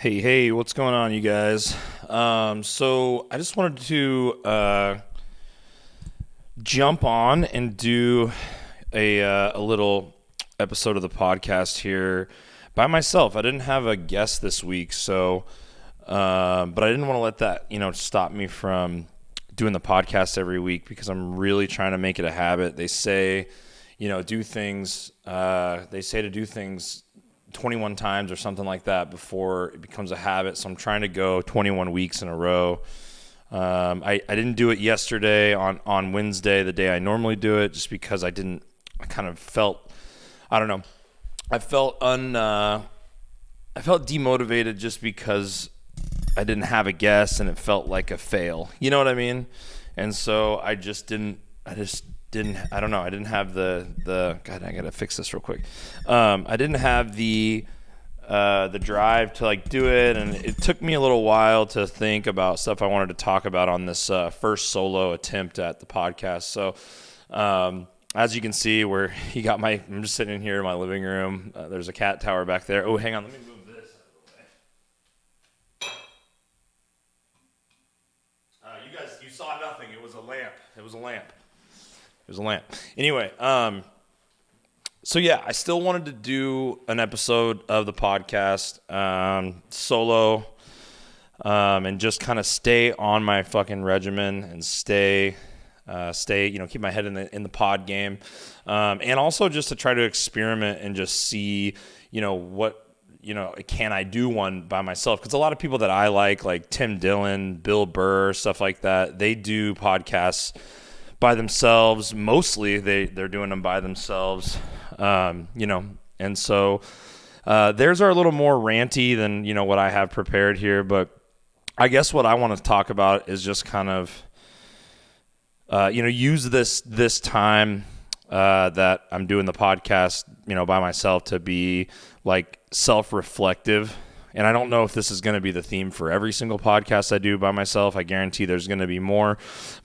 Hey, what's going on, you guys? So I just wanted to jump on and do a little episode of the podcast here by myself. I didn't have a guest this week, so but I didn't want to let that stop me from doing the podcast every week because I'm really trying to make it a habit. They say do things. They say to do things 21 times or something like that before it becomes a habit. So I'm trying to go 21 weeks in a row. I didn't do it yesterday on Wednesday, the day I normally do it, just because I kind of felt, I don't know. I felt demotivated just because I didn't have a guest and it felt like a fail. You know what I mean? And so I didn't have the God, I gotta fix this real quick. I didn't have the drive to do it, and it took me a little while to think about stuff I wanted to talk about on this first solo attempt at the podcast. So as you can see, I'm just sitting in here in my living room. There's a cat tower back there. Oh, hang on, let me move this out of the way. You guys, you saw nothing. It was a lamp. Anyway, so yeah, I still wanted to do an episode of the podcast solo and just kind of stay on my fucking regimen and stay, keep my head in the pod game, and also just to try to experiment and just see, what, can I do one by myself? Because a lot of people that I like Tim Dillon, Bill Burr, stuff like that, they do podcasts by themselves. Mostly they're doing them by themselves, and so theirs are a little more ranty than what I have prepared here. But I guess what I want to talk about is just kind of use this time that I'm doing the podcast by myself to be self-reflective. And I don't know if this is going to be the theme for every single podcast I do by myself. I guarantee there's going to be more.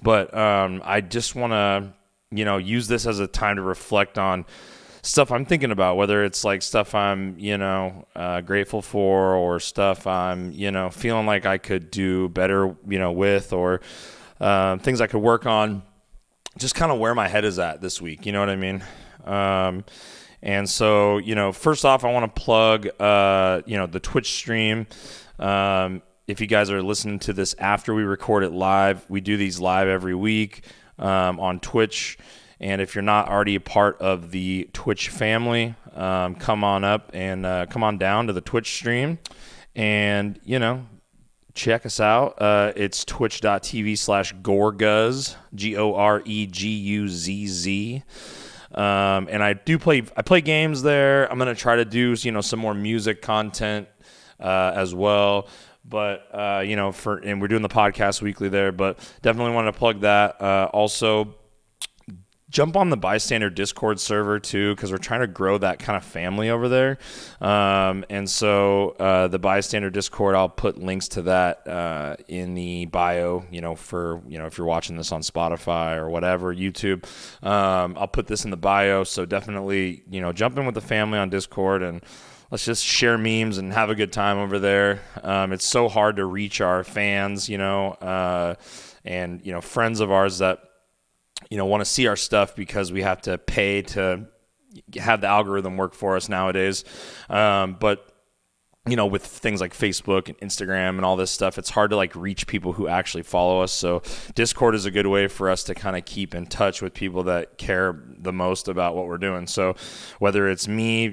But I just want to, use this as a time to reflect on stuff I'm thinking about, whether it's stuff I'm, grateful for, or stuff I'm, feeling like I could do better, with, or things I could work on. Just kind of where my head is at this week. You know what I mean? And so, first off, I want to plug, the Twitch stream. If you guys are listening to this after we record it live, we do these live every week on Twitch. And if you're not already a part of the Twitch family, come on up and come on down to the Twitch stream and, check us out. It's twitch.tv/GORGUZZ, GOREGUZZ. And I play games there. I'm going to try to do, some more music content, as well. But, and we're doing the podcast weekly there, but definitely want to plug that. Also jump on the Bystander Discord server too, because we're trying to grow that kind of family over there. And so the Bystander Discord, I'll put links to that in the bio, for, if you're watching this on Spotify or whatever, YouTube. I'll put this in the bio. So definitely, jump in with the family on Discord and let's just share memes and have a good time over there. It's so hard to reach our fans, and, friends of ours that, want to see our stuff because we have to pay to have the algorithm work for us nowadays. But, with things like Facebook and Instagram and all this stuff, it's hard to reach people who actually follow us. So Discord is a good way for us to kind of keep in touch with people that care the most about what we're doing. So whether it's me,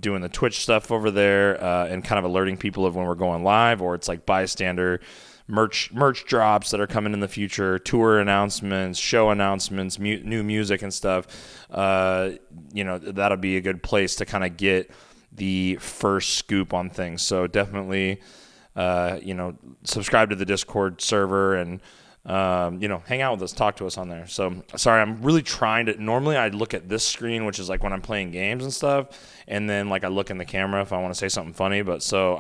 doing the Twitch stuff over there and kind of alerting people of when we're going live, or it's Bystander merch drops that are coming in the future, tour announcements, show announcements, new music and stuff, that'll be a good place to kind of get the first scoop on things. So definitely, subscribe to the Discord server and, hang out with us, talk to us on there. So sorry, I'm really trying to, normally I look at this screen, which is when I'm playing games and stuff. And then I look in the camera if I want to say something funny, but so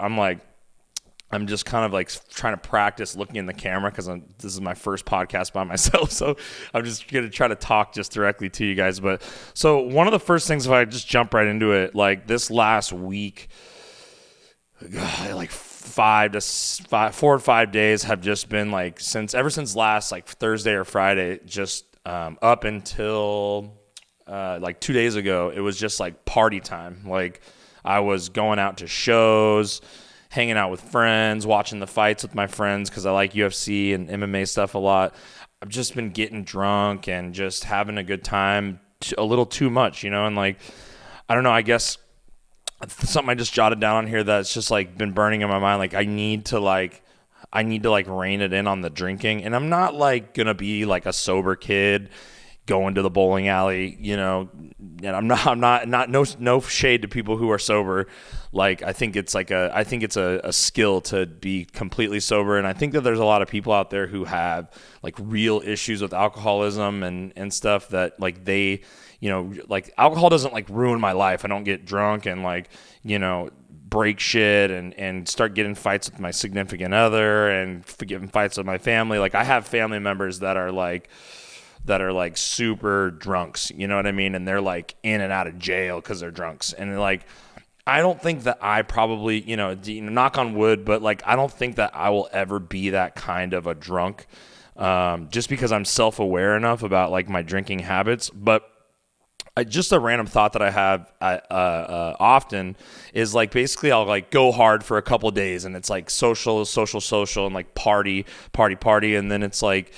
I'm just kind of trying to practice looking in the camera because this is my first podcast by myself. So I'm just going to try to talk just directly to you guys. But so one of the first things, if I just jump right into it, this last week, 4 or 5 days have just been like ever since last like Thursday or Friday, just up until like 2 days ago, it was just like party time. Like I was going out to shows, hanging out with friends, watching the fights with my friends because I like UFC and MMA stuff a lot. I've just been getting drunk and just having a good time, a little too much, and like, I don't know, I guess something I just jotted down on here that's just like been burning in my mind. Like I need to rein it in on the drinking, and I'm not like going to be like a sober kid going to the bowling alley, and I'm not no shade to people who are sober. Like I think it's a skill to be completely sober. And I think that there's a lot of people out there who have like real issues with alcoholism and stuff that like they, like alcohol doesn't like ruin my life. I don't get drunk and like, break shit and start getting fights with my significant other and getting fights with my family. Like I have family members that are like super drunks, you know what I mean? And they're like in and out of jail because they're drunks. And like, I don't think that I probably, knock on wood, but like, I don't think that I will ever be that kind of a drunk, just because I'm self-aware enough about like my drinking habits. But just a random thought that I have often is like basically I'll like go hard for a couple of days and it's like social and like party, and then it's like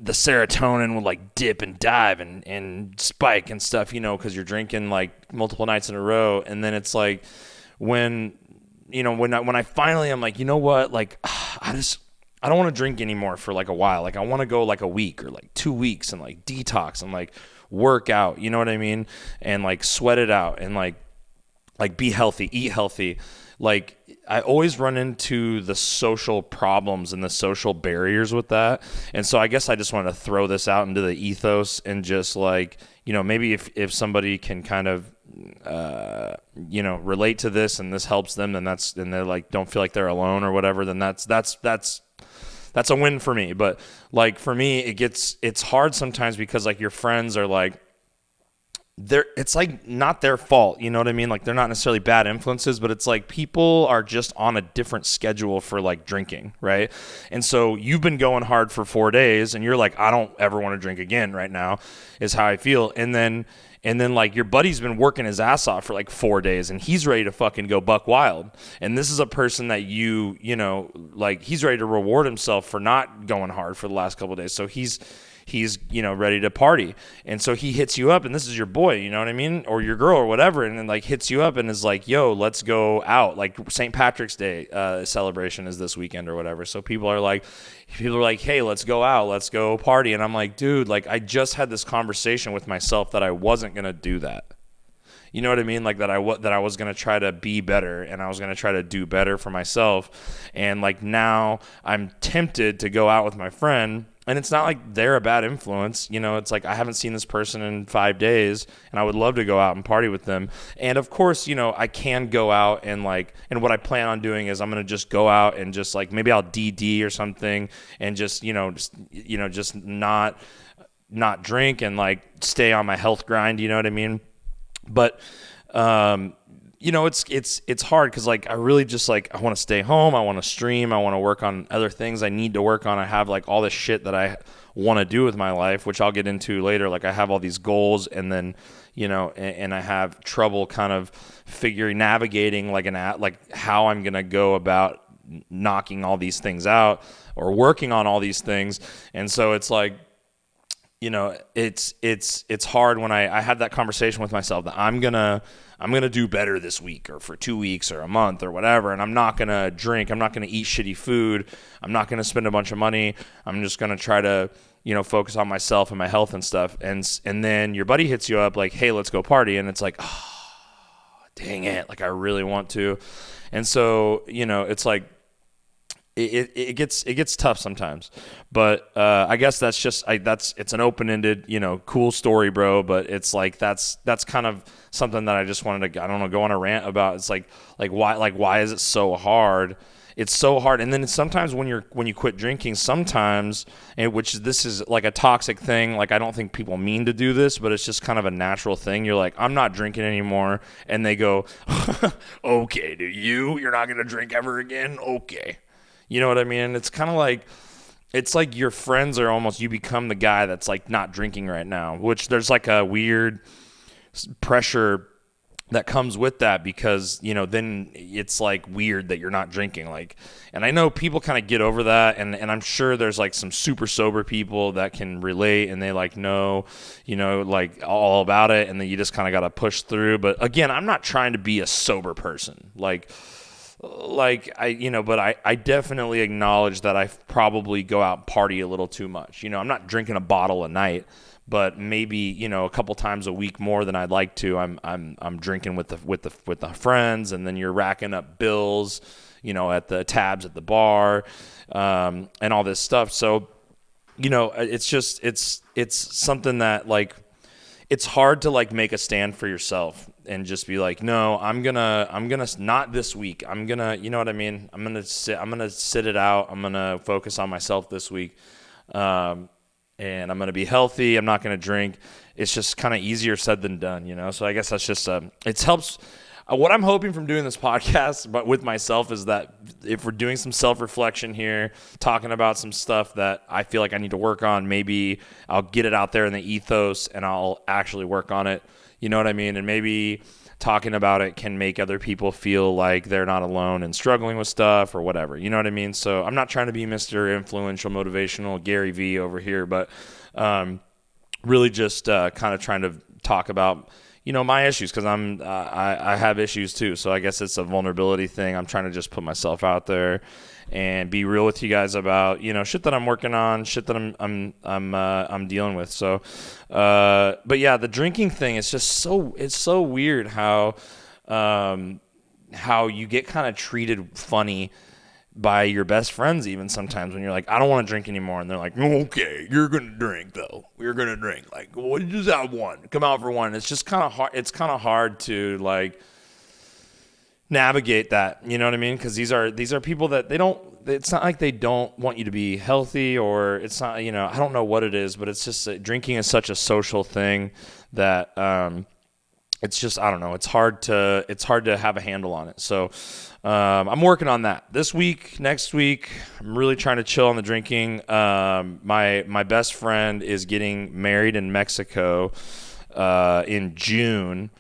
the serotonin will like dip and dive and spike and stuff, because you're drinking like multiple nights in a row. And then it's like when I finally I'm like, you know what, like I don't want to drink anymore for like a while. Like I want to go like a week or like 2 weeks and like detox and like work out, you know what I mean? And like sweat it out and like be healthy, eat healthy. Like I always run into the social problems and the social barriers with that. And so I guess I just want to throw this out into the ethos and just like, maybe if somebody can kind of, relate to this and this helps them, then and they're like, don't feel like they're alone or whatever, then that's a win for me. But like for me, it's hard sometimes because like your friends are like, it's like not their fault, you know what I mean? Like they're not necessarily bad influences, but it's like people are just on a different schedule for like drinking, right? And so you've been going hard for 4 days and you're like, I don't ever want to drink again right now, is how I feel. And then like your buddy's been working his ass off for like 4 days and he's ready to fucking go buck wild. And this is a person that like he's ready to reward himself for not going hard for the last couple of days. So he's ready to party. And so he hits you up, and this is your boy, you know what I mean? Or your girl or whatever. And then like hits you up and is like, yo, let's go out. Like St. Patrick's Day celebration is this weekend or whatever. So people are like, hey, let's go out. Let's go party. And I'm like, dude, like I just had this conversation with myself that I wasn't going to do that. You know what I mean? Like that I was going to try to be better and I was going to try to do better for myself. And like now I'm tempted to go out with my friend. And it's not like they're a bad influence. It's like I haven't seen this person in 5 days and I would love to go out and party with them. And of course, I can go out and what I plan on doing is I'm going to just go out and just like maybe I'll DD or something and just not drink and like stay on my health grind. You know what I mean? But, it's hard because like I really just like I want to stay home, I want to stream, I want to work on other things I need to work on. I have like all this shit that I want to do with my life, which I'll get into later. Like I have all these goals, and then and I have trouble kind of navigating like how I'm gonna go about knocking all these things out or working on all these things. And so it's like, it's hard when I have that conversation with myself that I'm gonna do better this week or for 2 weeks or a month or whatever, and I'm not gonna drink, I'm not gonna eat shitty food, I'm not gonna spend a bunch of money, I'm just gonna try to focus on myself and my health and stuff. And then your buddy hits you up like, hey, let's go party, and it's like, oh, dang it, like I really want to. And so it's like it gets tough sometimes, but I guess that's just it's an open-ended cool story, bro. But it's like that's kind of something that I just wanted to go on a rant about. It's like why is it so hard? it's so hard. And then sometimes when you quit drinking, sometimes, and which this is like a toxic thing. Like, I don't think people mean to do this, but it's just kind of a natural thing. You're like, I'm not drinking anymore. And they go, okay, you're not going to drink ever again? Okay. You know what I mean? It's kind of like, it's like your friends are almost, you become the guy that's like not drinking right now, which there's like a weird pressure that comes with that, because, you know, then it's like weird that you're not drinking. Like, and I know people kind of get over that, and I'm sure there's like some super sober people that can relate, and they like know, you know, like all about it, and then you just kind of got to push through. But again, I'm not trying to be a sober person. Like I, you know, but I definitely acknowledge that I probably go out and party a little too much. You know, I'm not drinking a bottle a night, but maybe, you know, a couple times a week more than I'd like to. I'm drinking with the friends, and then you're racking up bills, you know, at the tabs at the bar, and all this stuff. So, you know, it's just it's something that, like, it's hard to like make a stand for yourself and just be like, no, I'm gonna not this week. I'm gonna, you know what I mean? I'm gonna sit it out. I'm gonna focus on myself this week. And I'm going to be healthy. I'm not going to drink. It's just kind of easier said than done, you know? So I guess that's just, it helps. What I'm hoping from doing this podcast, but with myself, is that if we're doing some self-reflection here, talking about some stuff that I feel like I need to work on, maybe I'll get it out there in the ethos and I'll actually work on it. You know what I mean? And maybe talking about it can make other people feel like they're not alone and struggling with stuff or whatever. You know what I mean? So I'm not trying to be Mr. Influential, Motivational Gary V over here, but really just kind of trying to talk about, you know, my issues, because I have issues too. So I guess it's a vulnerability thing. I'm trying to just put myself out there and be real with you guys about, you know, shit that I'm working on, shit that I'm dealing with. So, but yeah, the drinking thing is just it's so weird how you get kind of treated funny by your best friends, even sometimes, when you're like, I don't want to drink anymore. And they're like, okay, you're going to drink though. You're going to drink. Like, well, you just have one. Come out for one. It's just kind of hard. It's kind of hard to like navigate that. You know what I mean? Because these are people that it's not like they don't want you to be healthy, or it's not, you know, I don't know what it is, but it's just drinking is such a social thing that, it's just, I don't know. It's hard to have a handle on it. So, I'm working on that this week, next week. I'm really trying to chill on the drinking. My best friend is getting married in Mexico, in June.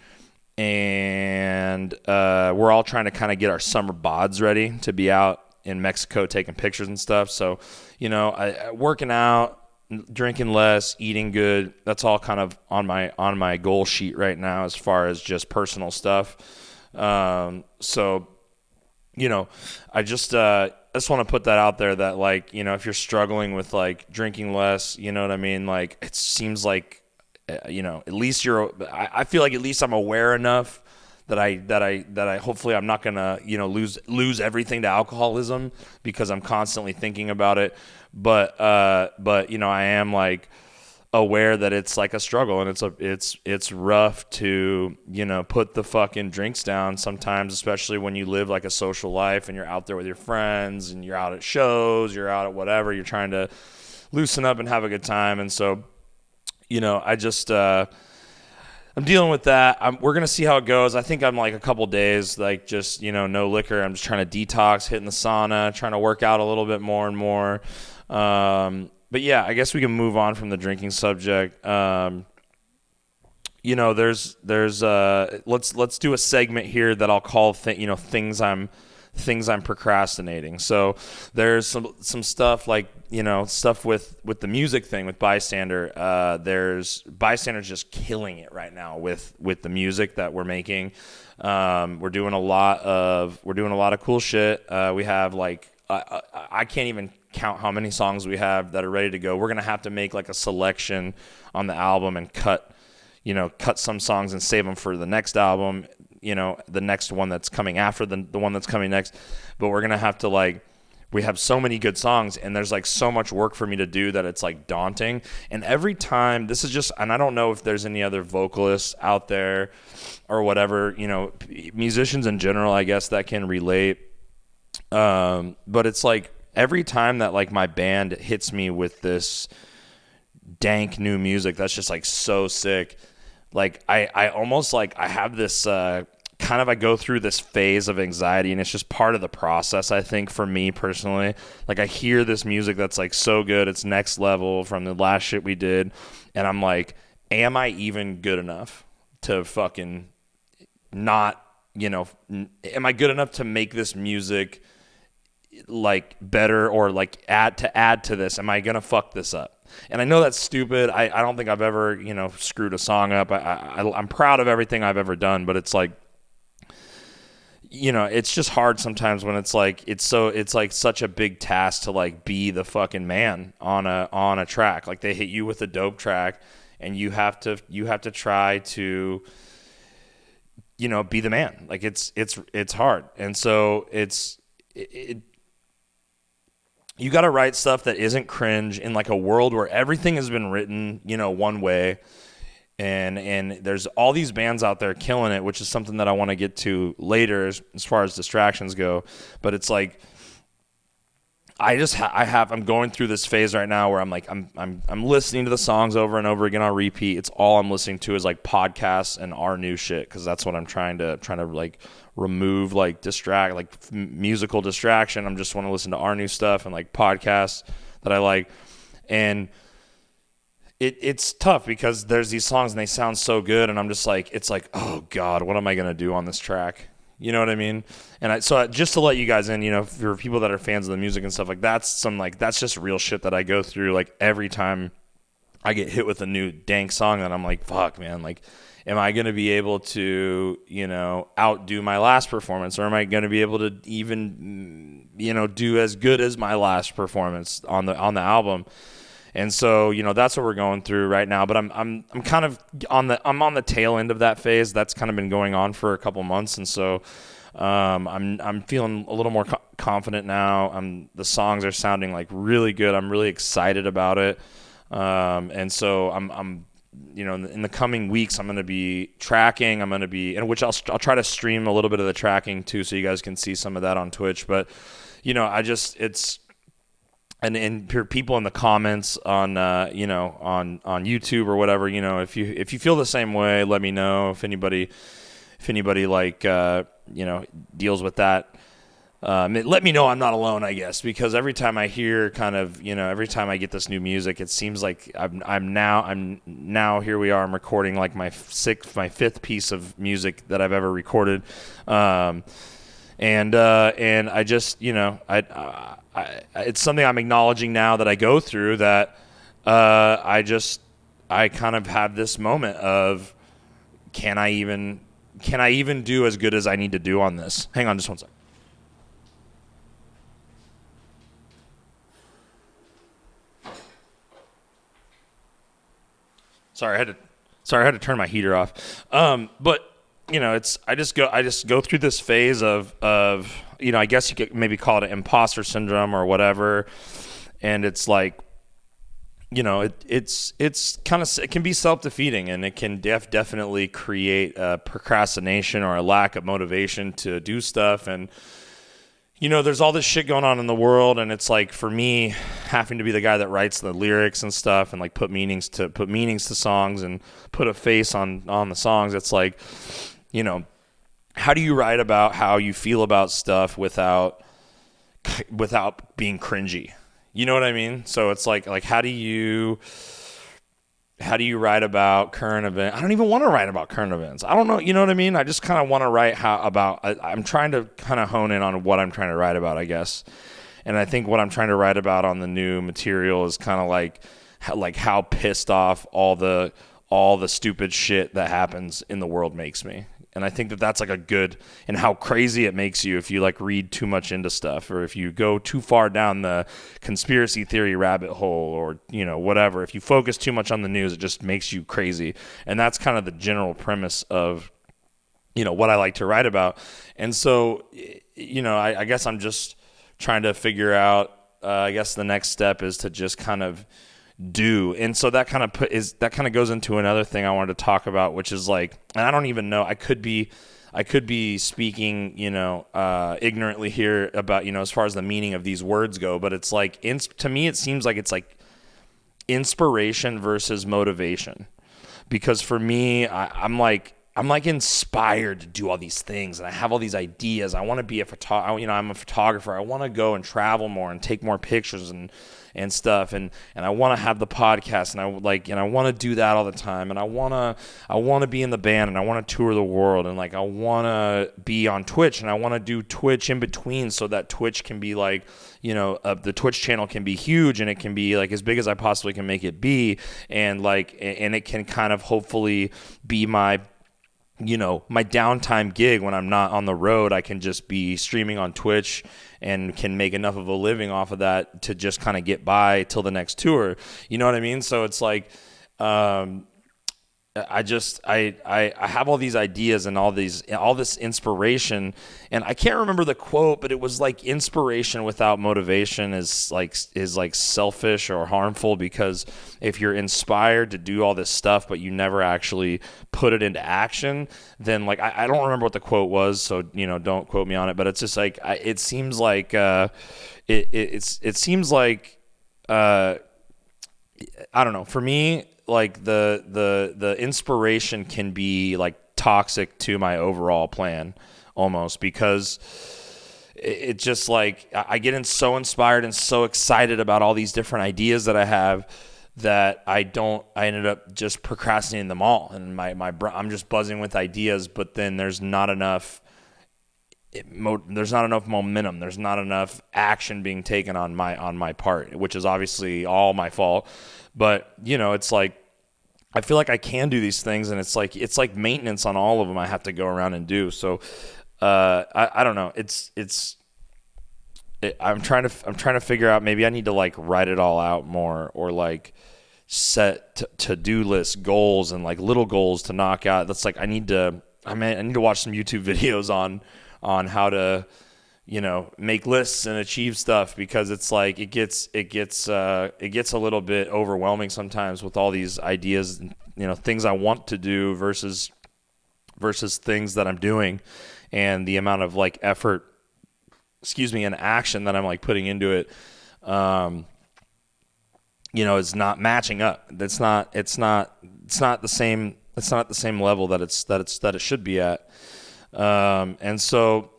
And, we're all trying to kind of get our summer bods ready to be out in Mexico taking pictures and stuff. So, you know, working out, drinking less, eating good, that's all kind of on my goal sheet right now as far as just personal stuff. So, you know, I just want to put that out there that, like, you know, if you're struggling with like drinking less, you know what I mean? Like, it seems like, you know, at least I feel like at least I'm aware enough that I hopefully I'm not going to, you know, lose everything to alcoholism because I'm constantly thinking about it. But you know, I am like aware that it's like a struggle, and it's rough to, you know, put the fucking drinks down sometimes, especially when you live like a social life and you're out there with your friends and you're out at shows, you're out at whatever, you're trying to loosen up and have a good time. And so, you know, I just, I'm dealing with that. We're going to see how it goes. I think I'm like a couple days, like just, you know, no liquor. I'm just trying to detox, hitting the sauna, trying to work out a little bit more and more. But yeah, I guess we can move on from the drinking subject. You know, let's do a segment here that I'll call things I'm procrastinating. So there's some stuff like, you know, stuff with the music thing with Bystander. There's Bystander's just killing it right now with the music that we're making. We're doing a lot of cool shit. We have like I can't even count how many songs we have that are ready to go. We're gonna have to make like a selection on the album and cut some songs and save them for the next album. You know, the next one that's coming after the one that's coming next. But we're gonna have to we have so many good songs, and there's like so much work for me to do that it's like daunting. And every time, and I don't know if there's any other vocalists out there or whatever, you know, musicians in general, I guess, that can relate. But it's like every time that like my band hits me with this dank new music that's just like so sick, like I almost like I have this I go through this phase of anxiety, and it's just part of the process, I think, for me personally. Like I hear this music that's like so good, it's next level from the last shit we did, and I'm like, am I even good enough to fucking not, am I good enough to make this music like better, or like add to this? Am I gonna fuck this up? And I know that's stupid. I don't think I've ever screwed a song up. I'm proud of everything I've ever done, but it's like, it's just hard sometimes when it's like it's like such a big task to like be the fucking man on a track. Like they hit you with a dope track, and you have to try to be the man. Like it's hard, and so you got to write stuff that isn't cringe in like a world where everything has been written one way. And there's all these bands out there killing it, which is something that I want to get to later as far as distractions go. But it's like I'm going through this phase right now where I'm like I'm listening to the songs over and over again on repeat. It's all I'm listening to is like podcasts and our new shit, because that's what I'm trying to like remove like musical distraction. I'm just want to listen to our new stuff and like podcasts that I like. And it's tough because there's these songs and they sound so good, and I'm just like, it's like, oh God, what am I gonna do on this track? You know what I mean? And so just to let you guys in, for people that are fans of the music and stuff, like that's just real shit that I go through. Like every time I get hit with a new dank song, that I'm like, fuck, man, like, am I gonna be able to outdo my last performance, or am I gonna be able to even do as good as my last performance on the album? And so, that's what we're going through right now. But I'm kind of on the tail end of that phase. That's kind of been going on for a couple months, and so I'm feeling a little more confident now. The songs are sounding like really good. I'm really excited about it, and so I'm in the coming weeks I'm going to be tracking. In which I'll try to stream a little bit of the tracking too, so you guys can see some of that on Twitch. But And for people in the comments on on YouTube or whatever, if you feel the same way, let me know. If anybody like deals with that, let me know I'm not alone, I guess, because every time I hear every time I get this new music, it seems like I'm now here we are. I'm recording like my fifth piece of music that I've ever recorded, and I just it's something I'm acknowledging now that I go through, that I kind of have this moment of, can I even do as good as I need to do on this? Hang on just one second. Sorry, I had to turn my heater off. But I just go through this phase of I guess you could maybe call it an imposter syndrome or whatever, and it's like, it's kind of, it can be self-defeating, and it can definitely create a procrastination or a lack of motivation to do stuff. And there's all this shit going on in the world, and it's like, for me, having to be the guy that writes the lyrics and stuff, and like put meanings to songs and put a face on the songs. It's like, how do you write about how you feel about stuff without being cringy? You know what I mean? So it's like how do you write about current events? I don't even want to write about current events. I don't know. You know what I mean? I just kind of want to write I'm trying to kind of hone in on what I'm trying to write about, I guess. And I think what I'm trying to write about on the new material is kind of like how pissed off all the stupid shit that happens in the world makes me. And I think that's like a good, and how crazy it makes you if you like read too much into stuff, or if you go too far down the conspiracy theory rabbit hole, or whatever. If you focus too much on the news, it just makes you crazy. And that's kind of the general premise of what I like to write about. And so I guess I'm just trying to figure out, I guess the next step is to just kind of do. And so that kind of goes into another thing I wanted to talk about, which is like, and I don't even know, I could be I could be speaking, ignorantly here about, as far as the meaning of these words go, but it's like, to me, it seems like it's like inspiration versus motivation. Because for me, I'm like inspired to do all these things, and I have all these ideas. I want to be I'm a photographer. I want to go and travel more and take more pictures and stuff, and I want to have the podcast, and I want to do that all the time, and I want to be in the band, and I want to tour the world, and like I want to be on Twitch, and I want to do Twitch in between, so that Twitch can be like, the Twitch channel can be huge, and it can be like as big as I possibly can make it be, and it can kind of hopefully be my downtime gig when I'm not on the road. I can just be streaming on Twitch and can make enough of a living off of that to just kind of get by till the next tour. You know what I mean? So it's like, I have all these ideas and all this inspiration, and I can't remember the quote, but it was like inspiration without motivation is like selfish or harmful, because if you're inspired to do all this stuff but you never actually put it into action, then like I don't remember what the quote was, so don't quote me on it, but it's just like it seems like it seems like I don't know, for me, like the inspiration can be like toxic to my overall plan almost, because it just like I get so inspired and so excited about all these different ideas that I have that I ended up just procrastinating them all, and I'm just buzzing with ideas, but then there's not enough momentum, there's not enough action being taken on my part, which is obviously all my fault. But it's like I feel like I can do these things, and it's like maintenance on all of them I have to go around and do. So I don't know. I'm trying to figure out, maybe I need to like write it all out more, or like set to-do lists, goals, and like little goals to knock out. That's like I need to watch some YouTube videos on how to make lists and achieve stuff, because it's like it gets a little bit overwhelming sometimes with all these ideas, things I want to do versus things that I'm doing, and the amount of like effort, and action that I'm like putting into it, is not matching up. It's not the same level that it should be at, and so.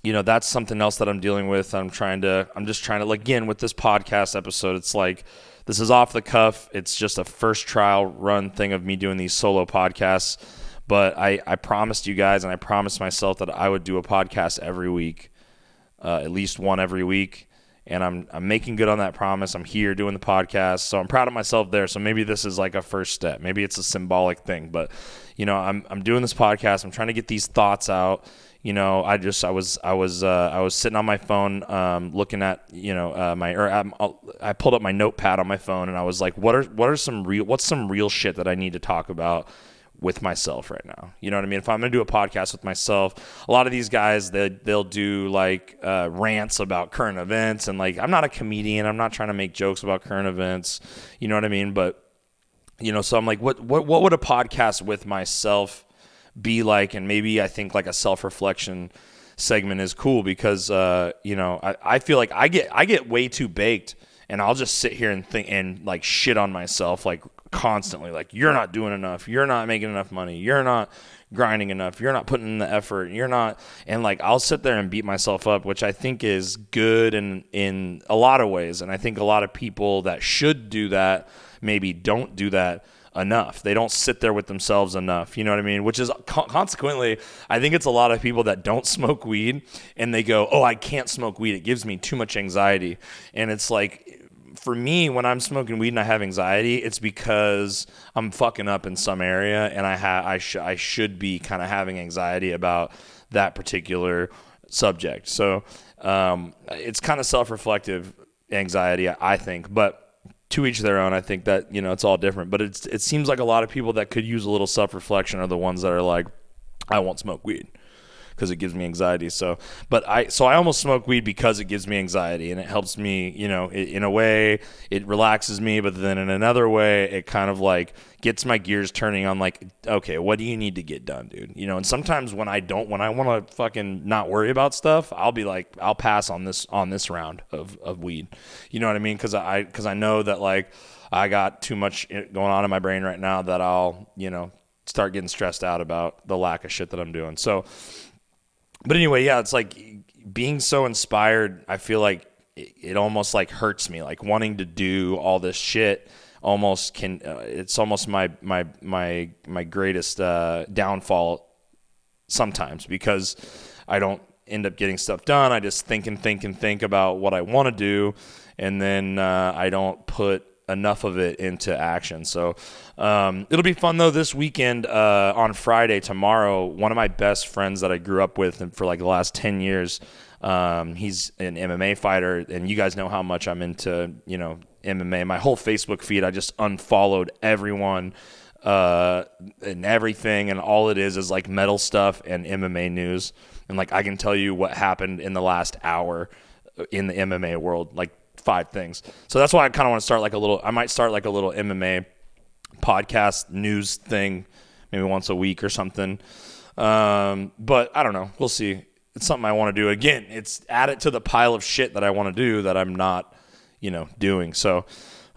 That's something else that I'm dealing with. I'm just trying to, again, with this podcast episode, it's like, this is off the cuff. It's just a first trial run thing of me doing these solo podcasts. But I promised you guys, and I promised myself that I would do a podcast every week, at least one every week. And I'm making good on that promise. I'm here doing the podcast. So I'm proud of myself there. So maybe this is like a first step. Maybe it's a symbolic thing, but I'm doing this podcast. I'm trying to get these thoughts out. I was sitting on my phone, looking at, I pulled up my notepad on my phone, and I was like, what's some real shit that I need to talk about with myself right now? You know what I mean? If I'm going to do a podcast with myself, a lot of these guys, they'll do like, rants about current events, and like, I'm not a comedian. I'm not trying to make jokes about current events. You know what I mean? But, so I'm like, what would a podcast with myself be like? And maybe I think like a self-reflection segment is cool, because I feel like I get way too baked, and I'll just sit here and think and like shit on myself like constantly, like, you're not doing enough, you're not making enough money, you're not grinding enough, you're not putting in the effort, you're not, and like I'll sit there and beat myself up, which I think is good in a lot of ways. And I think a lot of people that should do that maybe don't do that enough. They don't sit there with themselves enough. You know what I mean? Which is consequently, I think it's a lot of people that don't smoke weed, and they go, oh, I can't smoke weed, it gives me too much anxiety. And it's like, for me, when I'm smoking weed and I have anxiety, it's because I'm fucking up in some area, and I should be kind of having anxiety about that particular subject. So it's kind of self-reflective anxiety, I think, but to each their own. I think that, it's all different, but it seems like a lot of people that could use a little self-reflection are the ones that are like, I won't smoke weed. because it gives me anxiety. So I almost smoke weed because it gives me anxiety, and it helps me, in a way it relaxes me, but then in another way it kind of like gets my gears turning on, like, okay, what do you need to get done, dude? And sometimes when I want to fucking not worry about stuff, I'll be like, I'll pass on this round of weed. You know what I mean? Because I know that, like, I got too much going on in my brain right now that I'll, start getting stressed out about the lack of shit that I'm doing. So, but anyway, yeah, it's like being so inspired. I feel like it almost like hurts me, like wanting to do all this shit almost can, it's almost my greatest downfall sometimes, because I don't end up getting stuff done. I just think about what I want to do, and then I don't put enough of it into action. So it'll be fun though this weekend. On Friday, tomorrow, one of my best friends that I grew up with for like the last 10 years, he's an MMA fighter, and you guys know how much I'm into MMA. My whole Facebook feed, I just unfollowed everyone and everything, and all it is like metal stuff and MMA news, and like I can tell you what happened in the last hour in the MMA world, like 5 things. So that's why I kind of want to start I might start like a little MMA podcast news thing, maybe once a week or something. But I don't know. We'll see. It's something I want to do. Again, it's add it to the pile of shit that I want to do that I'm not, doing. So,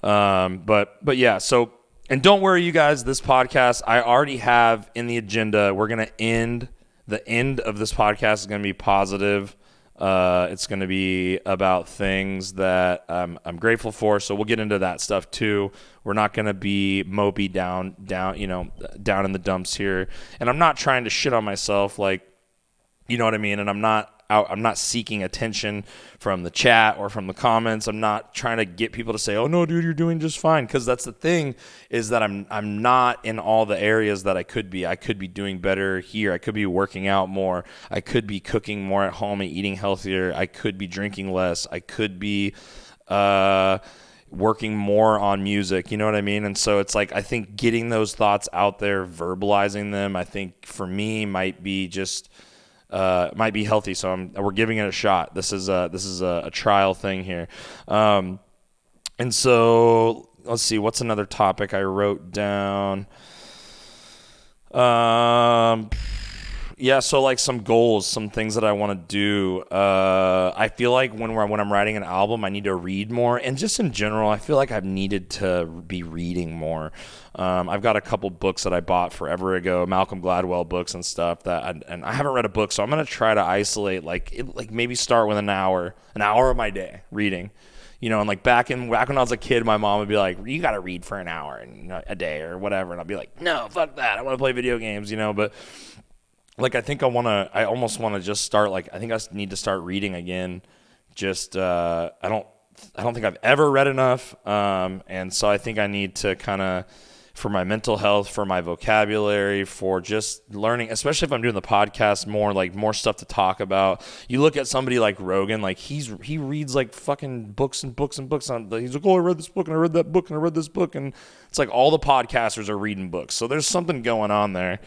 but yeah. So, and don't worry, you guys, this podcast, I already have in the agenda, we're going to end of this podcast is going to be positive. It's going to be about things that I'm grateful for. So we'll get into that stuff too. We're not going to be mopey down in the dumps here. And I'm not trying to shit on myself, like, you know what I mean? And I'm not seeking attention from the chat or from the comments. I'm not trying to get people to say, "Oh no, dude, you're doing just fine." Because that's the thing, is that I'm not in all the areas that I could be. I could be doing better here. I could be working out more. I could be cooking more at home and eating healthier. I could be drinking less. I could be working more on music. You know what I mean? And so it's like, I think getting those thoughts out there, verbalizing them, I think for me might be healthy. So we're giving it a shot. This is a trial thing here. And so let's see, what's another topic I wrote down? Yeah. So like some goals, some things that I want to do. I feel like when I'm writing an album, I need to read more, and just in general, I feel like I've needed to be reading more. I've got a couple books that I bought forever ago, Malcolm Gladwell books and stuff and I haven't read a book. So I'm going to try to isolate, like maybe start with an hour of my day reading, and like back when I was a kid, my mom would be like, "You got to read for an hour a day or whatever." And I'll be like, "No, fuck that. I want to play video games," but like, I think I almost want to just start, like, I think I need to start reading again. Just, I don't think I've ever read enough. And so I think I need to kind of, for my mental health, for my vocabulary, for just learning, especially if I'm doing the podcast more, like more stuff to talk about. You look at somebody like Rogan, like he reads like fucking books and books and books on, he's like, "Oh, I read this book and I read that book and I read this book." And it's like all the podcasters are reading books. So there's something going on there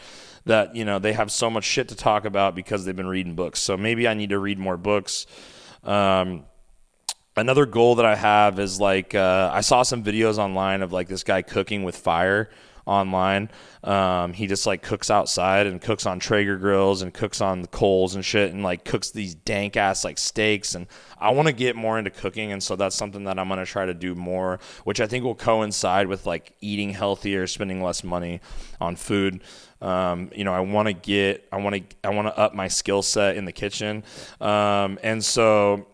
that, they have so much shit to talk about because they've been reading books. So maybe I need to read more books. Another goal that I have is like, I saw some videos online of like this guy cooking with fire online. He just like cooks outside and cooks on Traeger grills and cooks on the coals and shit, and like cooks these dank ass like steaks. And I want to get more into cooking. And so that's something that I'm going to try to do more, which I think will coincide with like eating healthier, spending less money on food. I want to up my skill set in the kitchen. And so,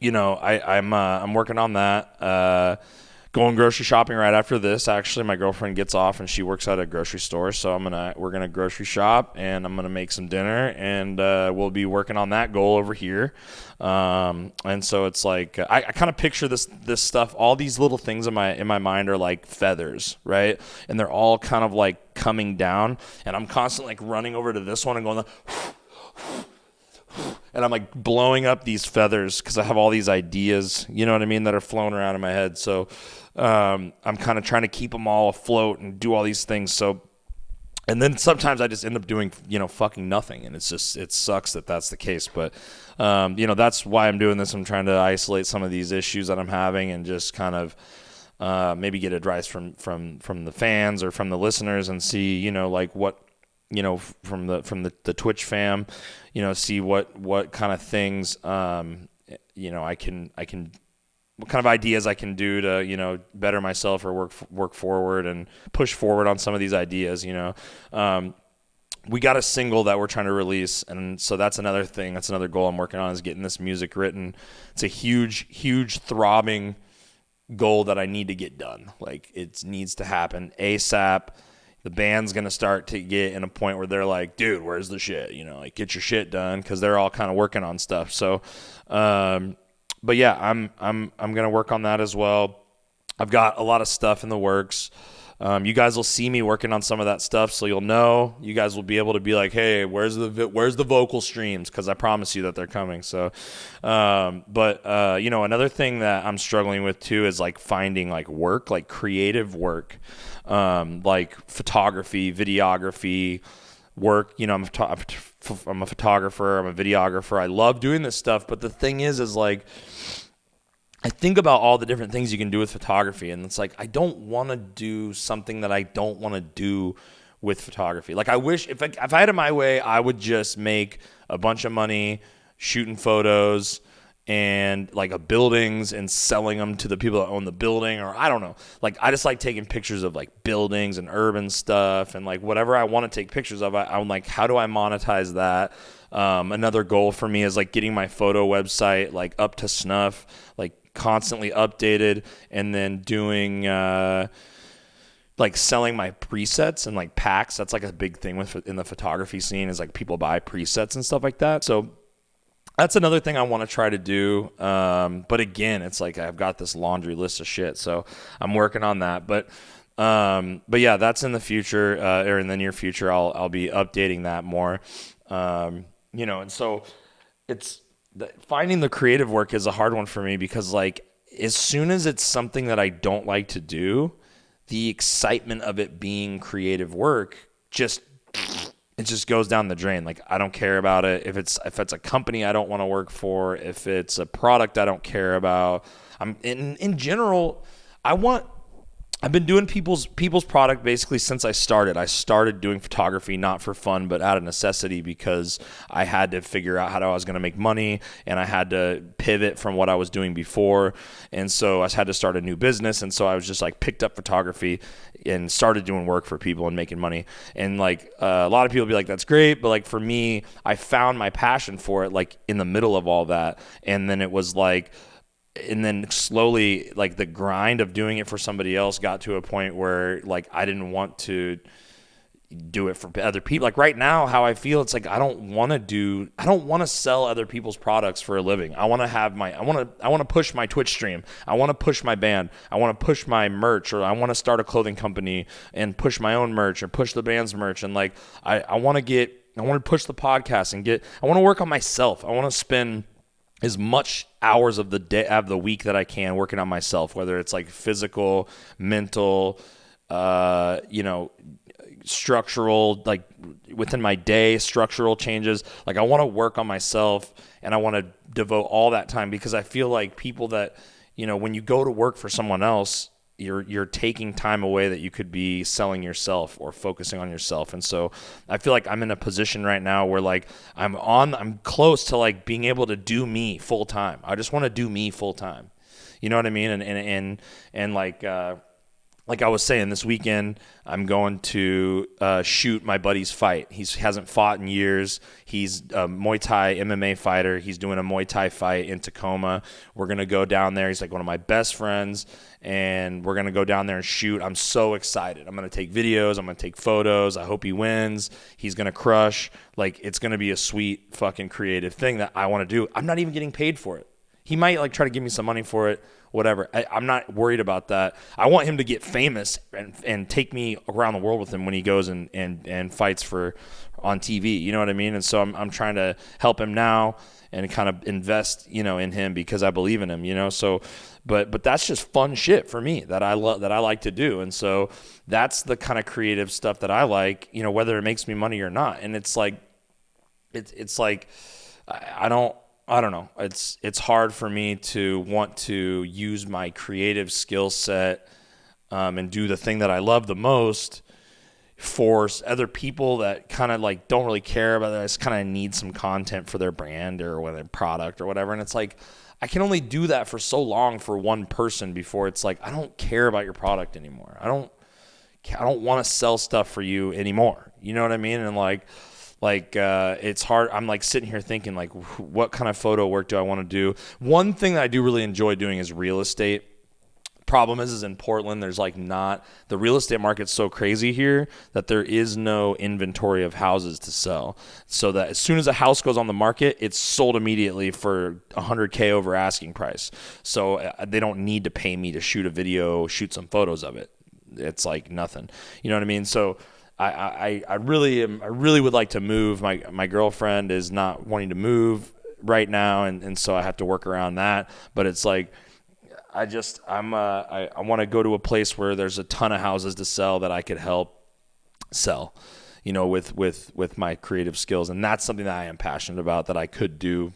I'm working on that. Going grocery shopping right after this. Actually, my girlfriend gets off and she works at a grocery store, so we're gonna grocery shop, and I'm gonna make some dinner, and we'll be working on that goal over here. And so it's like I kind of picture this stuff. All these little things in my mind are like feathers, right? And they're all kind of like coming down, and I'm constantly like running over to this one and going, and I'm like blowing up these feathers because I have all these ideas, you know what I mean, that are flowing around in my head. So I'm kind of trying to keep them all afloat and do all these things. So And then sometimes I just end up doing, fucking nothing. And it sucks that that's the case. But, that's why I'm doing this. I'm trying to isolate some of these issues that I'm having and just kind of maybe get advice from the fans or from the listeners and see, like what, from the Twitch fam, see what kind of things, I can what kind of ideas I can do to, better myself or work forward and push forward on some of these ideas, we got a single that we're trying to release. And so that's another thing. That's another goal I'm working on, is getting this music written. It's a huge, huge throbbing goal that I need to get done. Like, it needs to happen ASAP. The band's going to start to get in a point where they're like, dude, where's the shit? Like, get your shit done, because they're all kind of working on stuff. So, but yeah, I'm going to work on that as well. I've got a lot of stuff in the works. You guys will see me working on some of that stuff, so you'll know. You guys will be able to be like, hey, where's the vocal streams? Because I promise you that they're coming. So, another thing that I'm struggling with too is like finding like work, like creative work, like photography, videography work. I'm a photographer, I'm a videographer. I love doing this stuff, but the thing is like, I think about all the different things you can do with photography, and it's like, I don't want to do something that I don't want to do with photography. Like, I wish if I had it my way, I would just make a bunch of money shooting photos and like buildings and selling them to the people that own the building, or I don't know. Like, I just like taking pictures of like buildings and urban stuff and like whatever I want to take pictures of. I'm like, how do I monetize that? Another goal for me is like getting my photo website like up to snuff, like constantly updated, and then doing like selling my presets and like packs. That's like a big thing in the photography scene, is like people buy presets and stuff like that. So that's another thing I want to try to do. But again, it's like I've got this laundry list of shit, so I'm working on that. But yeah, that's in the future, or in the near future. I'll be updating that more. And so finding the creative work is a hard one for me, because like as soon as it's something that I don't like to do, the excitement of it being creative work just goes down the drain. Like, I don't care about it. If it's a company I don't want to work for, if it's a product I don't care about, in general, I've been doing people's product basically since I started. I started doing photography not for fun, but out of necessity, because I had to figure out how I was going to make money, and I had to pivot from what I was doing before. And so I had to start a new business. And so I was just like picked up photography and started doing work for people and making money. And like a lot of people be like, that's great. But like for me, I found my passion for it like in the middle of all that. And then it was like, and then slowly, like the grind of doing it for somebody else got to a point where like I didn't want to do it for other people. Like right now, how I feel, it's like I don't want to sell other people's products for a living. I want to push my Twitch stream. I want to push my band. I want to push my merch, or I want to start a clothing company and push my own merch or push the band's merch. And like I want to push the podcast and I want to work on myself. I want to spend as much hours of the day of the week that I can working on myself, whether it's like physical, mental, structural, like within my day, structural changes. Like I want to work on myself, and I want to devote all that time, because I feel like people that, when you go to work for someone else, you're taking time away that you could be selling yourself or focusing on yourself. And so I feel like I'm in a position right now where like I'm close to like being able to do me full time. I just want to do me full time. You know what I mean? And like I was saying, this weekend I'm going to shoot my buddy's fight. He hasn't fought in years. He's a Muay Thai MMA fighter. He's doing a Muay Thai fight in Tacoma. We're going to go down there. He's like one of my best friends, and we're going to go down there and shoot. I'm so excited. I'm going to take videos. I'm going to take photos. I hope he wins. He's going to crush. Like, it's going to be a sweet fucking creative thing that I want to do. I'm not even getting paid for it. He might like try to give me some money for it, whatever. I'm not worried about that. I want him to get famous and take me around the world with him when he goes and fights on TV. You know what I mean? And so I'm trying to help him now and kind of invest, in him because I believe in him, so, but that's just fun shit for me that I love, that I like to do. And so that's the kind of creative stuff that I like, whether it makes me money or not. And it's like, it's like, I don't know. It's hard for me to want to use my creative skill set, and do the thing that I love the most for other people that kind of like don't really care about that. I just kind of need some content for their brand or their product or whatever. And it's like, I can only do that for so long for one person before it's like, I don't care about your product anymore. I don't want to sell stuff for you anymore. You know what I mean? And like it's hard. I'm like sitting here thinking like, what kind of photo work do I want to do? One thing that I do really enjoy doing is real estate. Problem is in Portland, there's like not, the real estate market's so crazy here that there is no inventory of houses to sell. So that as soon as a house goes on the market, it's sold immediately for $100K over asking price. So they don't need to pay me to shoot a video, shoot some photos of it. It's like nothing. You know what I mean? So I really would like to move. My girlfriend is not wanting to move right now, and so I have to work around that. But it's like, I want to go to a place where there's a ton of houses to sell that I could help sell, with my creative skills. And that's something that I am passionate about that I could do,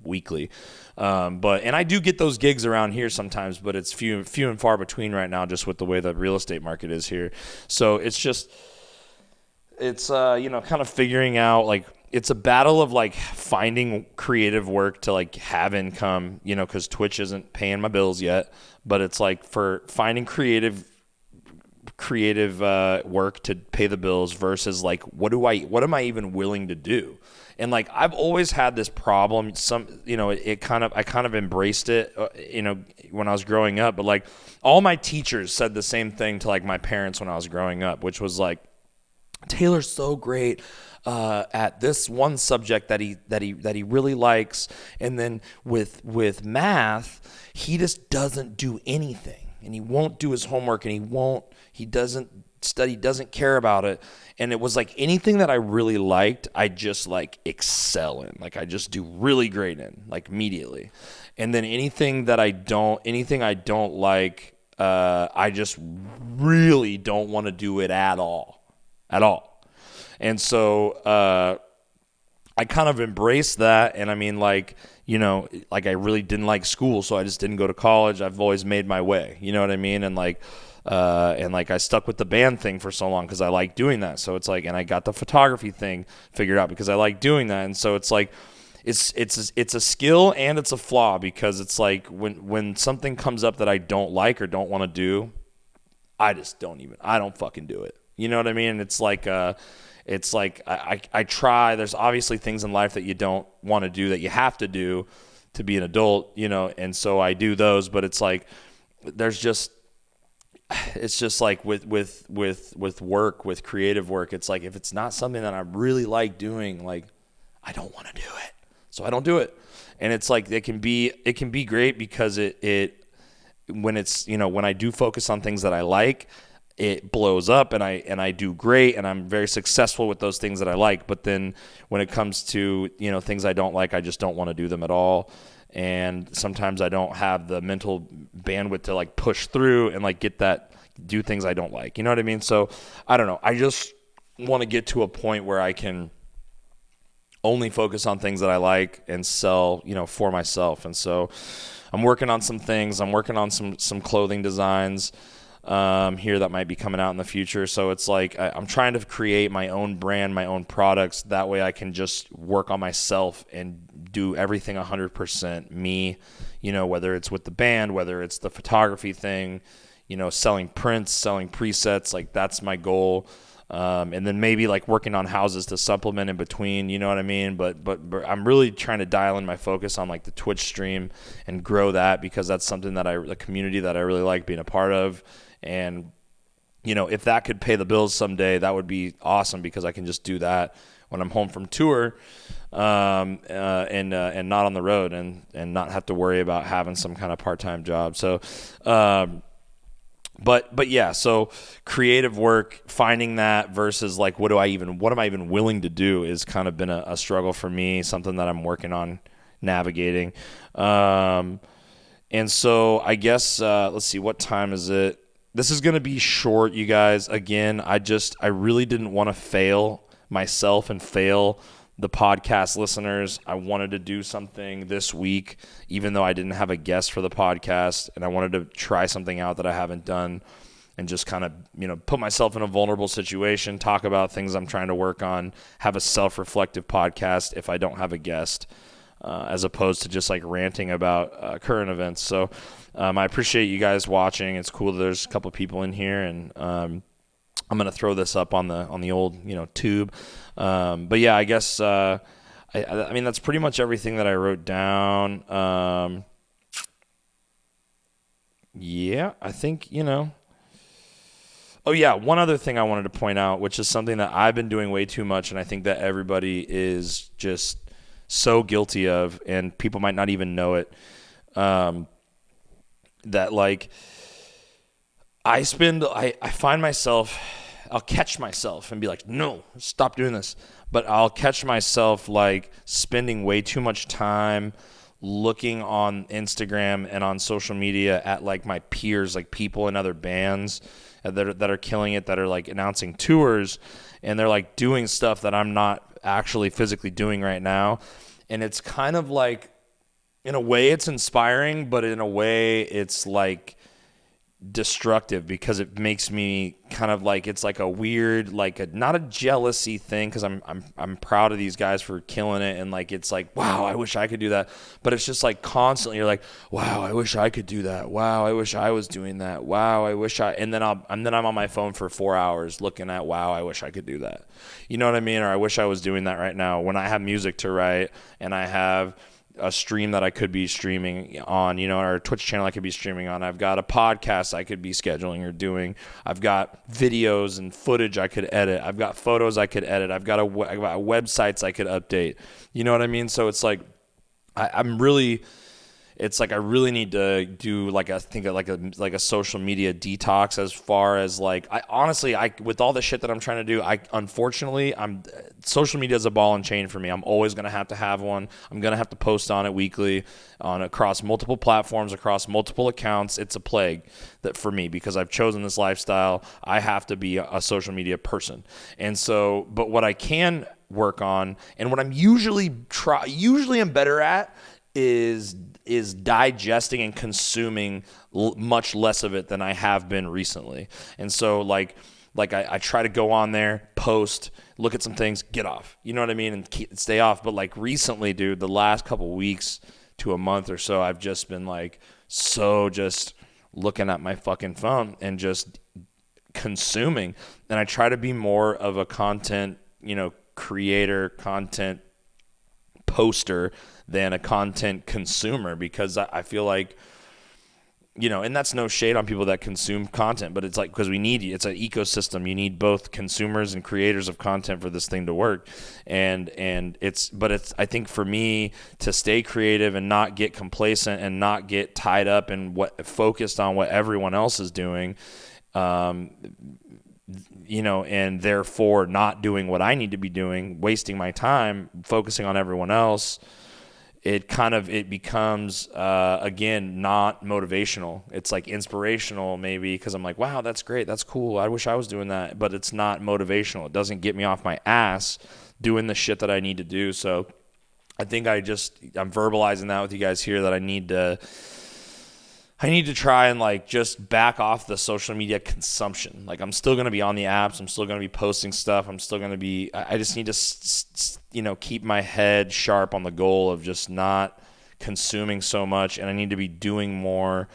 weekly. And I do get those gigs around here sometimes, but it's few and far between right now, just with the way the real estate market is here. So it's kind of figuring out, like, it's a battle of like finding creative work to like have income, because Twitch isn't paying my bills yet. But it's like for finding creative work to pay the bills versus like what am I even willing to do? And like I've always had this problem. I kind of embraced it, when I was growing up. But like all my teachers said the same thing to like my parents when I was growing up, which was like, Taylor's so great at this one subject that he really likes, and then with math, he just doesn't do anything, and he won't do his homework, and he doesn't study, doesn't care about it. And it was like anything that I really liked, I just like excel in, like I just do really great in, like immediately. And then anything I don't like, I just really don't want to do it at all. And so I kind of embraced that. And I mean, like I really didn't like school, so I just didn't go to college. I've always made my way, you know what I mean? And I stuck with the band thing for so long because I like doing that. So it's like, and I got the photography thing figured out because I like doing that. And so it's like, it's a skill and it's a flaw, because it's like when something comes up that I don't like or don't want to do, I don't fucking do it. You know what I mean? It's like I try. There's obviously things in life that you don't want to do that you have to do to be an adult, and so I do those. But it's like it's just like with work, with creative work, it's like if it's not something that I really like doing, like I don't want to do it, so I don't do it. And it's like it can be great because it when it's when I do focus on things that I like, it blows up and I do great and I'm very successful with those things that I like. But then when it comes to, things I don't like, I just don't want to do them at all. And sometimes I don't have the mental bandwidth to like push through and like do things I don't like. You know what I mean? So I don't know. I just want to get to a point where I can only focus on things that I like and sell, for myself. And so I'm working on some things. I'm working on some clothing designs here that might be coming out in the future. So it's like I'm trying to create my own brand, my own products. That way I can just work on myself and do everything 100% me, whether it's with the band, whether it's the photography thing, selling prints, selling presets, like that's my goal. And then maybe like working on houses to supplement in between, you know what I mean? But I'm really trying to dial in my focus on like the Twitch stream and grow that, because that's something that a community that I really like being a part of. And if that could pay the bills someday, that would be awesome because I can just do that when I'm home from tour, and not on the road, and not have to worry about having some kind of part-time job. So, but yeah, so creative work, finding that versus like, what am I even willing to do is kind of been a struggle for me, something that I'm working on navigating. And so I guess, let's see, what time is it? This is going to be short, you guys. Again, I really didn't want to fail myself and fail the podcast listeners. I wanted to do something this week, even though I didn't have a guest for the podcast, and I wanted to try something out that I haven't done and just kind of, put myself in a vulnerable situation, talk about things I'm trying to work on, have a self-reflective podcast if I don't have a guest, as opposed to just like ranting about current events. So I appreciate you guys watching. It's cool that there's a couple of people in here, and I'm going to throw this up on the old, tube. But yeah, I guess, I mean, that's pretty much everything that I wrote down. Yeah, I think, Oh yeah, one other thing I wanted to point out, which is something that I've been doing way too much, and I think that everybody is just so guilty of, and people might not even know it, that like I find myself, I'll catch myself and be like, no, stop doing this. But I'll catch myself like spending way too much time looking on Instagram and on social media at like my peers, like people in other bands that are killing it, that are like announcing tours, and they're like doing stuff that I'm not actually physically doing right now. And it's kind of like, in a way it's inspiring, but in a way it's like destructive, because it makes me kind of like, it's like a weird, like not a jealousy thing, because I'm proud of these guys for killing it, and like it's like, wow, I wish I could do that. But it's just like constantly you're like, wow, I wish I could do that. Wow, I wish I was doing that. Wow, I wish I, and then I'm on my phone for 4 hours looking at, wow, I wish I could do that. You know what I mean? Or I wish I was doing that right now, when I have music to write and I have a stream that I could be streaming on, or a Twitch channel I could be streaming on. I've got a podcast I could be scheduling or doing. I've got videos and footage I could edit. I've got photos I could edit. I've got websites I could update. You know what I mean? So it's like, it's like I really need to do like a social media detox, as far as like, with all the shit that I'm trying to do, unfortunately social media is a ball and chain for me. I'm always going to have one. I'm going to have to post on it weekly across multiple platforms, across multiple accounts. It's a plague that for me, because I've chosen this lifestyle. I have to be a social media person. And so, but what I can work on, and what I'm usually am better at, is digesting and consuming much less of it than I have been recently. And so like I try to go on there, post, look at some things, get off, you know what I mean, and stay off. But like recently, dude, the last couple weeks to a month or so, I've just been like, so just looking at my fucking phone and just consuming. And I try to be more of a content, creator, content poster than a content consumer, because I feel like, and that's no shade on people that consume content, but it's like, because it's an ecosystem. You need both consumers and creators of content for this thing to work. And I think for me to stay creative and not get complacent and not get tied up and focused on what everyone else is doing, and therefore not doing what I need to be doing, wasting my time focusing on everyone else, it becomes, again, not motivational. It's like inspirational maybe, because I'm like, wow, that's great. That's cool. I wish I was doing that. But it's not motivational. It doesn't get me off my ass doing the shit that I need to do. So I think I'm verbalizing that with you guys here, that I need to try and like just back off the social media consumption. Like, I'm still going to be on the apps. I'm still going to be posting stuff. I'm still going to be, I just need to, keep my head sharp on the goal of just not consuming so much. And I need to be doing more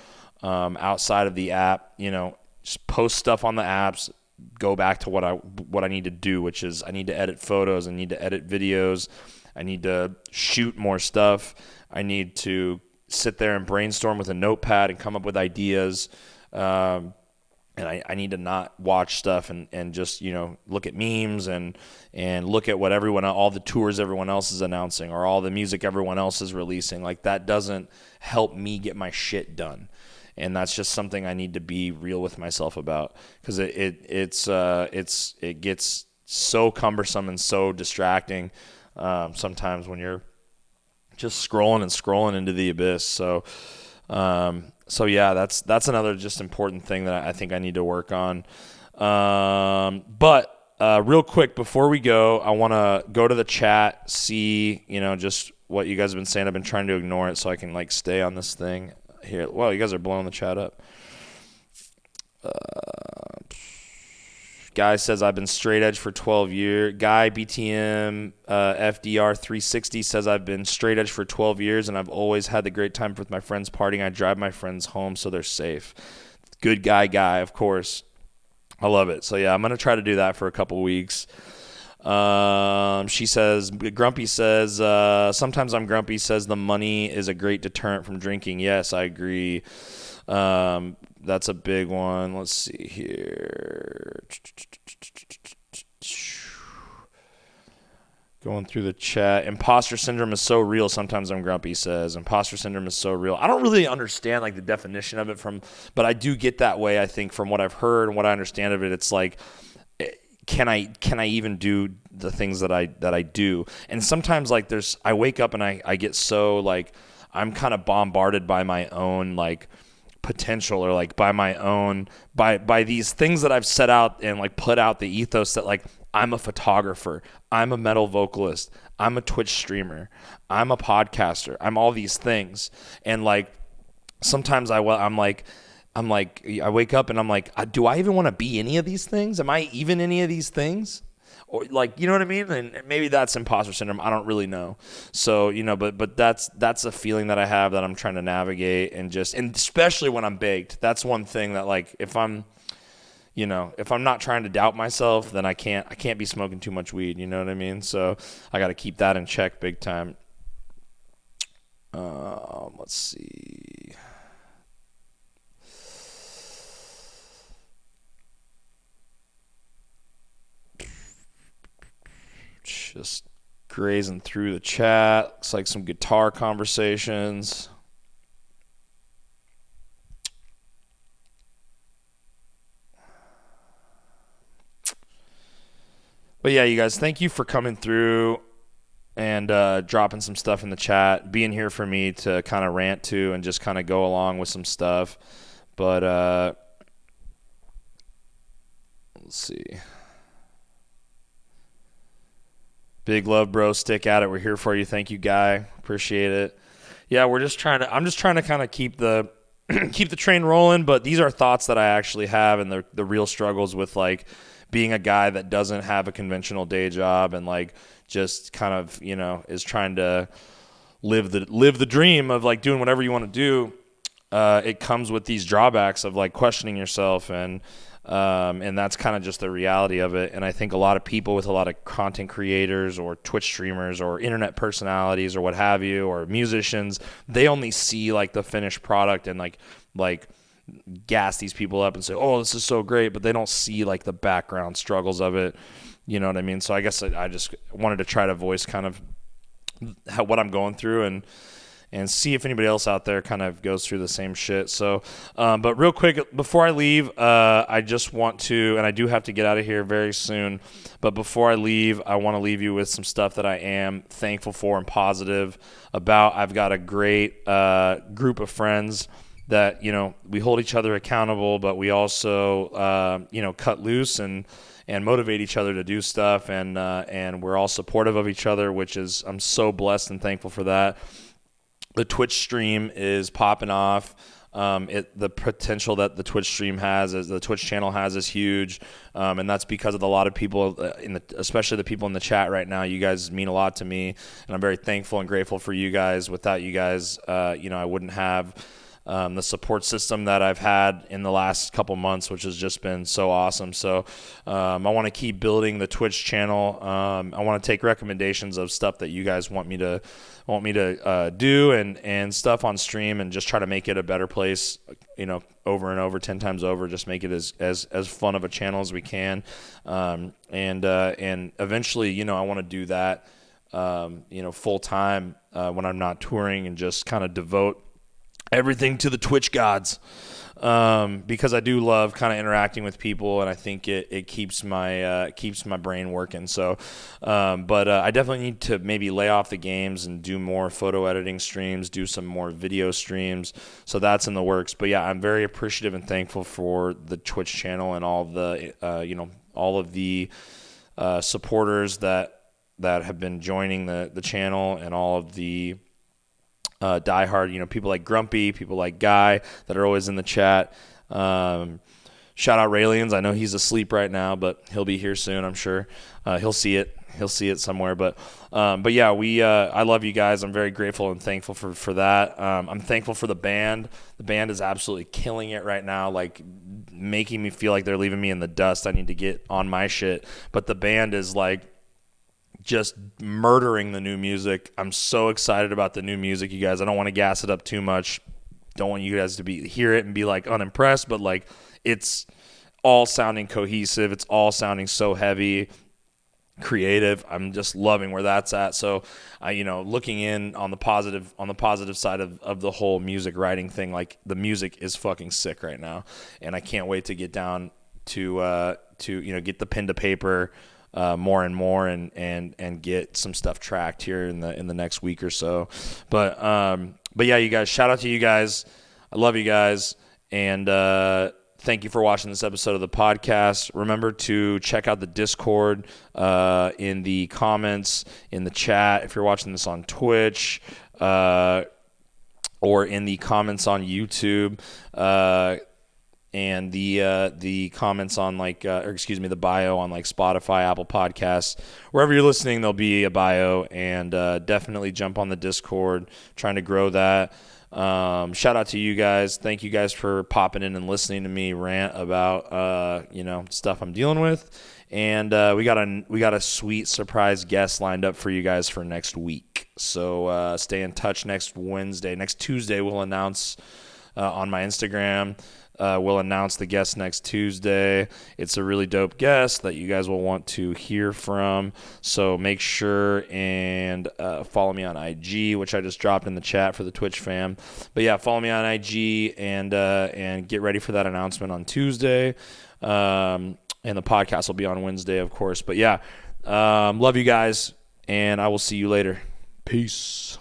outside of the app, just post stuff on the apps, go back to what I need to do, which is I need to edit photos. I need to edit videos. I need to shoot more stuff. I need to sit there and brainstorm with a notepad and come up with ideas. And and I need to not watch stuff and just, look at memes and look at what all the tours everyone else is announcing or all the music everyone else is releasing. Like, that doesn't help me get my shit done. And that's just something I need to be real with myself about, because it gets so cumbersome and so distracting sometimes when you're just scrolling into the abyss. So yeah, that's another just important thing that I think I need to work on. But real quick before we go, I want to go to the chat, see, just what you guys have been saying. I've been trying to ignore it so I can stay on this thing here. Well, you guys are blowing the chat up. Guy says, I've been straight edge for 12 years. Guy BTM FDR 360 says, I've been straight edge for 12 years and I've always had the great time with my friends partying. I drive my friends home so they're safe. Good guy, of course. I love it. So yeah, I'm going to try to do that for a couple weeks. She says, Grumpy says, sometimes I'm grumpy, says the money is a great deterrent from drinking. Yes, I agree. That's a big one. Let's see here. Going through the chat. Imposter syndrome is so real. Sometimes I'm grumpy, says. Imposter syndrome is so real. I don't really understand the definition of it but I do get that way, I think, from what I've heard and what I understand of it. It's like, can I even do the things that I do? And sometimes I wake up and I get so I'm kind of bombarded by my own potential, or by my own by these things that I've set out and put out the ethos that I'm a photographer, I'm a metal vocalist, I'm a Twitch streamer, I'm a podcaster, I'm all these things. And sometimes I wake up and I'm like, do I even want to be any of these things? Am I even any of these things? Or you know what I mean? And maybe that's imposter syndrome. I don't really know. So, but that's a feeling that I have that I'm trying to navigate, and especially when I'm baked. That's one thing that if I'm not trying to doubt myself, then I can't be smoking too much weed. You know what I mean? So I got to keep that in check big time. Let's see. Just grazing through the chat. Looks like some guitar conversations. But yeah, you guys, thank you for coming through and dropping some stuff in the chat, being here for me to kind of rant to and just kind of go along with some stuff. But let's see. Big love, bro. Stick at it. We're here for you. Thank you, Guy. Appreciate it. Yeah, I'm just trying to kind of keep the train rolling, but these are thoughts that I actually have, and the real struggles with being a guy that doesn't have a conventional day job and just kind of, is trying to live the dream of doing whatever you want to do. It comes with these drawbacks of questioning yourself, and that's kind of just the reality of it. And I think a lot of people with a lot of content creators or Twitch streamers or internet personalities or what have you, or musicians, they only see the finished product and gas these people up and say, oh, this is so great, but they don't see the background struggles of it. You know what I mean? So I guess I just wanted to try to voice kind of what I'm going through and see if anybody else out there kind of goes through the same shit. So, but real quick, before I leave, I just want to, and I do have to get out of here very soon, but before I leave, I want to leave you with some stuff that I am thankful for and positive about. I've got a great group of friends that, we hold each other accountable, but we also, cut loose and motivate each other to do stuff. And we're all supportive of each other, which is, I'm so blessed and thankful for that. The Twitch stream is popping off. The potential that the Twitch stream has, as the Twitch channel has, is huge, and that's because of a lot of people, especially the people in the chat right now. You guys mean a lot to me, and I'm very thankful and grateful for you guys. Without you guys, I wouldn't have the support system that I've had in the last couple months, which has just been so awesome. So I want to keep building the Twitch channel. I want to take recommendations of stuff that you guys want me to do and stuff on stream, and just try to make it a better place, over and over, 10 times over. Just make it as fun of a channel as we can, and eventually, I want to do that, full time when I'm not touring, and just kind of devote everything to the Twitch gods, because I do love kind of interacting with people, and I think it keeps my brain working. So, but I definitely need to maybe lay off the games and do more photo editing streams, do some more video streams. So that's in the works. But yeah, I'm very appreciative and thankful for the Twitch channel and all of the supporters that have been joining the channel, and all of the diehard, people like Grumpy, people like Guy that are always in the chat. Shout out Raelians. I know he's asleep right now, but he'll be here soon, I'm sure. He'll see it somewhere. But yeah, I love you guys. I'm very grateful and thankful for that. I'm thankful for the band. The band is absolutely killing it right now, like making me feel like they're leaving me in the dust. I need to get on my shit. But the band is like just murdering the new music. I'm so excited about the new music, you guys. I don't want to gas it up too much. Don't want you guys to hear it and be like unimpressed, but like it's all sounding cohesive. It's all sounding so heavy, creative. I'm just loving where that's at. So, looking in on the positive side of the whole music writing thing, like the music is fucking sick right now, and I can't wait to get down to get the pen to paper more and more, and get some stuff tracked here in the next week or so. But yeah, you guys, shout out to you guys. I love you guys, and thank you for watching this episode of the podcast. Remember to check out the Discord in the comments, in the chat, if you're watching this on Twitch, or in the comments on YouTube, and the comments on the bio on like Spotify, Apple Podcasts, wherever you're listening, there'll be a bio, and definitely jump on the Discord, trying to grow that. Shout out to you guys. Thank you guys for popping in and listening to me rant about stuff I'm dealing with, and we got a sweet surprise guest lined up for you guys for next week. So stay in touch. Next Tuesday, we'll announce on my Instagram. We'll announce the guest next Tuesday. It's a really dope guest that you guys will want to hear from. So make sure and follow me on IG, which I just dropped in the chat for the Twitch fam. But yeah, follow me on IG and get ready for that announcement on Tuesday. And the podcast will be on Wednesday, of course. But yeah, love you guys, and I will see you later. Peace.